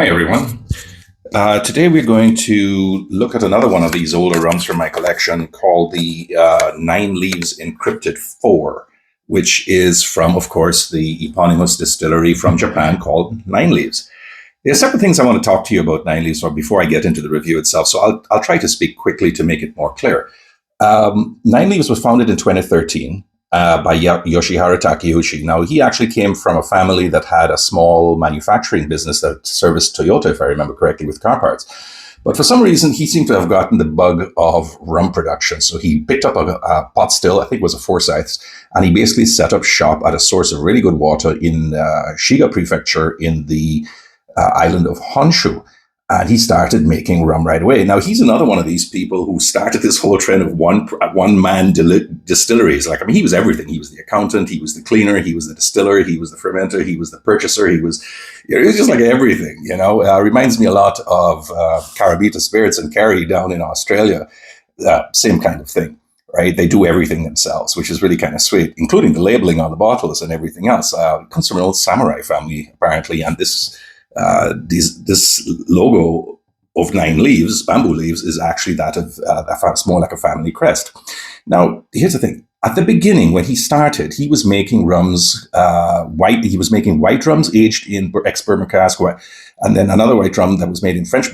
Hi, everyone. Today we're going to look at another one of these older rums from my collection called the Nine Leaves Encrypted 4, which is from, of course, the eponymous distillery from Japan called Nine Leaves. There are several things I want to talk to you about Nine Leaves before I get into the review itself, so I'll try to speak quickly to make it more clear. Nine Leaves was founded in 2013 by Yoshihara Takeuchi. Now, he actually came from a family that had a small manufacturing business that serviced Toyota, if I remember correctly, with car parts. But for some reason, he seemed to have gotten the bug of rum production. So he picked up a pot still, I think it was a Forsyth's, and he basically set up shop at a source of really good water in Shiga Prefecture in the island of Honshu. And he started making rum right away. Now, he's another one of these people who started this whole trend of one man distilleries. Like, I mean, he was everything. He was the accountant, he was the cleaner, he was the distiller, he was the fermenter, he was the purchaser, he was just like everything, you know. Reminds me a lot of Carabita Spirits and Kerry down in Australia. Same kind of thing, right? They do everything themselves, which is really kind of sweet, including the labeling on the bottles and everything else. It comes from an old samurai family, apparently, and this logo of nine leaves, bamboo leaves, is actually that of it's more like a family crest. Now, here's the thing: at the beginning, when he started, he was making rums white. He was making white rums aged in ex-Burma cask, and then another white rum that was made in French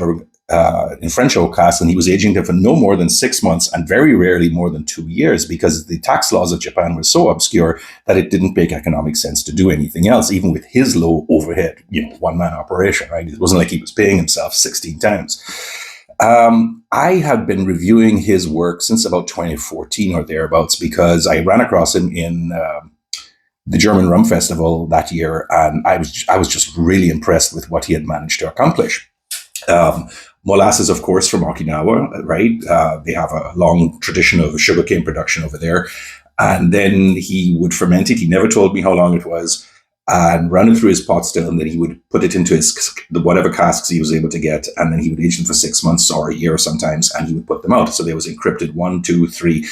oak cask, and he was aging them for no more than 6 months, and very rarely more than 2 years, because the tax laws of Japan were so obscure that it didn't make economic sense to do anything else, even with his low overhead, one-man operation, right? It wasn't like he was paying himself 16 times. I have been reviewing his work since about 2014 or thereabouts, because I ran across him in the German Rum Festival that year, and I was just really impressed with what he had managed to accomplish. Molasses, of course, from Okinawa, right? They have a long tradition of sugarcane production over there. And then he would ferment it. He never told me how long it was, and run it through his pot still. And then he would put it into whatever casks he was able to get. And then he would age them for 6 months or a year sometimes, and he would put them out. So there was encrypted 1, 2, 3.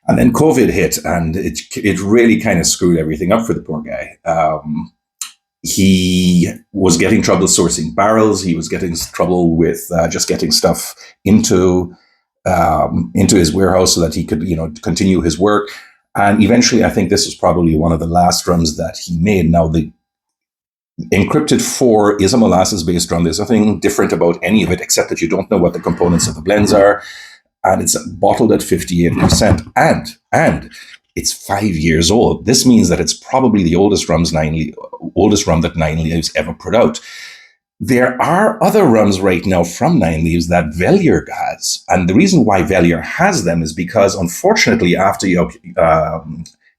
And then COVID hit, and it really kind of screwed everything up for the poor guy. He was getting trouble sourcing barrels. He was getting trouble with just getting stuff into his warehouse so that he could, continue his work. And eventually, I think this was probably one of the last rums that he made. Now, the Encrypted 4 is a molasses-based rum. There's nothing different about any of it, except that you don't know what the components of the blends are. And it's bottled at 58%. And it's 5 years old. This means that it's probably the oldest rum that Nine Leaves ever put out. There are other rums right now from Nine Leaves that Velier has. And the reason why Velier has them is because, unfortunately, after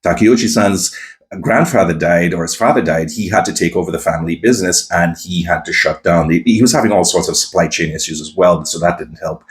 Takeuchi-san's grandfather died, or his father died, he had to take over the family business, and he had to shut down. He was having all sorts of supply chain issues as well, so that didn't help.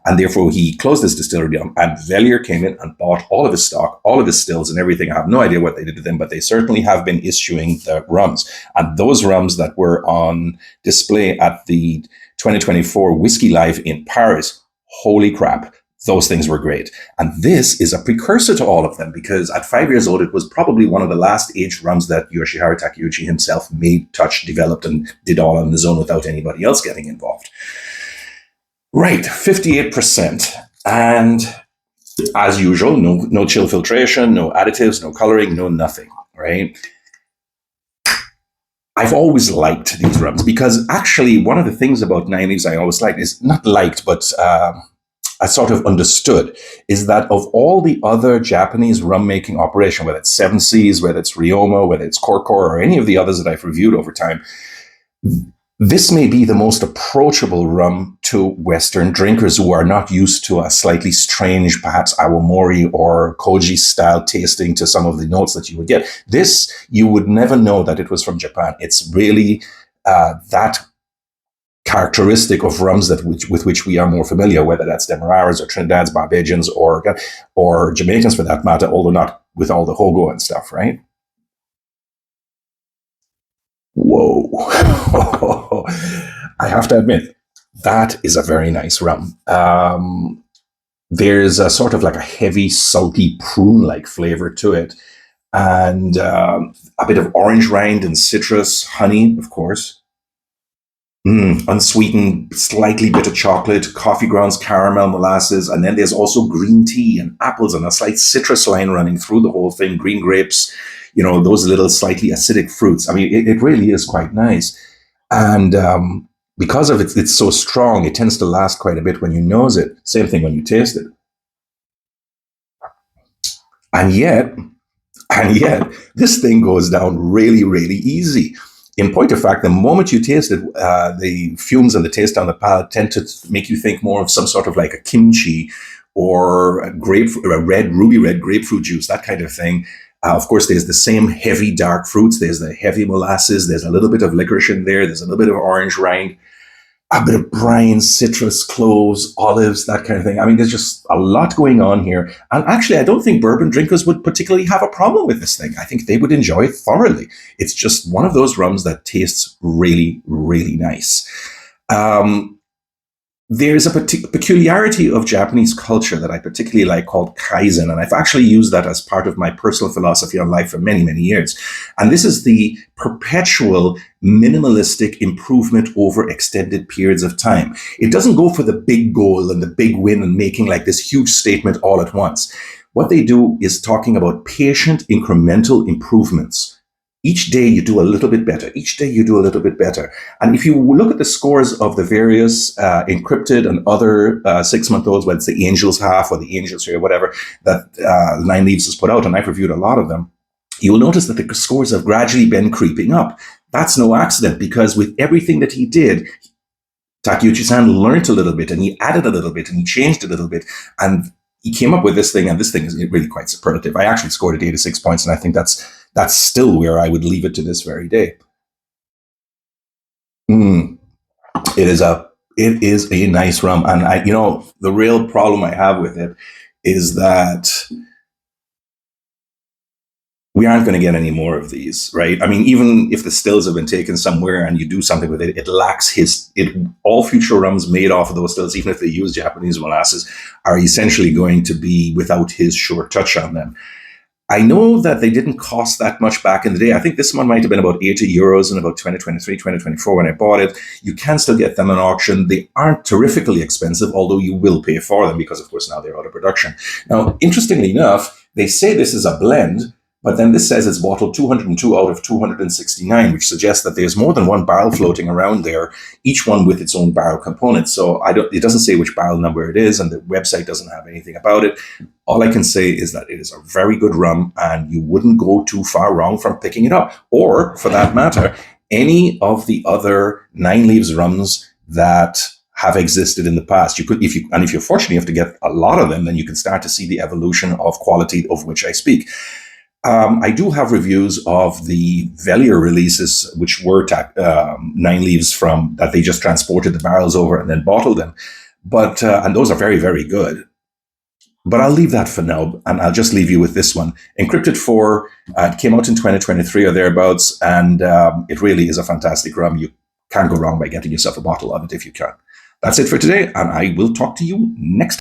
And therefore, he closed his distillery down, and Velier came in and bought all of his stock, all of his stills and everything. I have no idea what they did to them, but they certainly have been issuing the rums. And those rums that were on display at the 2024 Whiskey Live in Paris, holy crap, those things were great. And this is a precursor to all of them, because at 5 years old, it was probably one of the last aged rums that Yoshihara Takeuchi himself made, touched, developed, and did all on his own without anybody else getting involved. Right, 58%. And as usual, no chill filtration, no additives, no coloring, no nothing, right? I've always liked these rums, because actually one of the things about Nine Leaves I always liked is, not liked, but I sort of understood, is that of all the other Japanese rum making operation, whether it's Seven Seas, whether it's Ryoma, whether it's Korkor, or any of the others that I've reviewed over time, this may be the most approachable rum to Western drinkers who are not used to a slightly strange, perhaps Awamori or Koji style tasting to some of the notes that you would get. This, you would never know that it was from Japan. It's really that characteristic of rums with which we are more familiar, whether that's Demerara's or Trinidad's, Barbadians, or Jamaicans for that matter, although not with all the Hogo and stuff, right? Whoa. I have to admit, that is a very nice rum. There's a sort of like a heavy, salty, prune-like flavor to it, and a bit of orange rind and citrus, honey, of course. Unsweetened, slightly bitter chocolate, coffee grounds, caramel, molasses, and then there's also green tea and apples and a slight citrus line running through the whole thing. Green grapes, those little slightly acidic fruits. I mean, it really is quite nice. And because of it's so strong, it tends to last quite a bit when you nose it. Same thing when you taste it. And yet, And yet, this thing goes down really, really easy. In point of fact, the moment you taste it, the fumes and the taste on the palate tend to make you think more of some sort of like a kimchi or a red, ruby red grapefruit juice, that kind of thing. Of course, there's the same heavy dark fruits. There's the heavy molasses. There's a little bit of licorice in there. There's a little bit of orange rind, a bit of brine, citrus, cloves, olives, that kind of thing. I mean, there's just a lot going on here. And actually, I don't think bourbon drinkers would particularly have a problem with this thing. I think they would enjoy it thoroughly. It's just one of those rums that tastes really, really nice. Um, there's a peculiarity of Japanese culture that I particularly like called kaizen, and I've actually used that as part of my personal philosophy on life for many, many years. And this is the perpetual minimalistic improvement over extended periods of time. It doesn't go for the big goal and the big win and making like this huge statement all at once. What they do is talking about patient incremental improvements. Each day you do a little bit better. Each day you do a little bit better. And if you look at the scores of the various encrypted and other 6-month-olds, whether it's the Angels Half or the Angels Tree or whatever that Nine Leaves has put out, and I've reviewed a lot of them, you'll notice that the scores have gradually been creeping up. That's no accident, because with everything that he did, Takeuchi-san learned a little bit and he added a little bit and he changed a little bit. And he came up with this thing, and this thing is really quite superlative. I actually scored it 86 points, and I think that's still where I would leave it to this very day. Mm, it is a nice rum, and the real problem I have with it is that we aren't going to get any more of these, right? I mean, even if the stills have been taken somewhere and you do something with it, it lacks all future rums made off of those stills, even if they use Japanese molasses, are essentially going to be without his short touch on them. I know that they didn't cost that much back in the day. I think this one might have been about €80 in about 2023, 2024 when I bought it. You can still get them in auction. They aren't terrifically expensive, although you will pay for them because, of course, now they're out of production. Now, interestingly enough, they say this is a blend, but then this says it's bottled 202 out of 269, which suggests that there's more than one barrel floating around there, each one with its own barrel component. So it doesn't say which barrel number it is, and the website doesn't have anything about it. All I can say is that it is a very good rum, and you wouldn't go too far wrong from picking it up. Or, for that matter, any of the other Nine Leaves rums that have existed in the past. You could, if you're fortunate enough to get a lot of them, then you can start to see the evolution of quality of which I speak. I do have reviews of the Velier releases, which were Nine Leaves from that they just transported the barrels over and then bottled them. But and those are very, very good. But I'll leave that for now, and I'll just leave you with this one. Encrypted 4 it came out in 2023 or thereabouts, and it really is a fantastic rum. You can't go wrong by getting yourself a bottle of it if you can. That's it for today, and I will talk to you next time.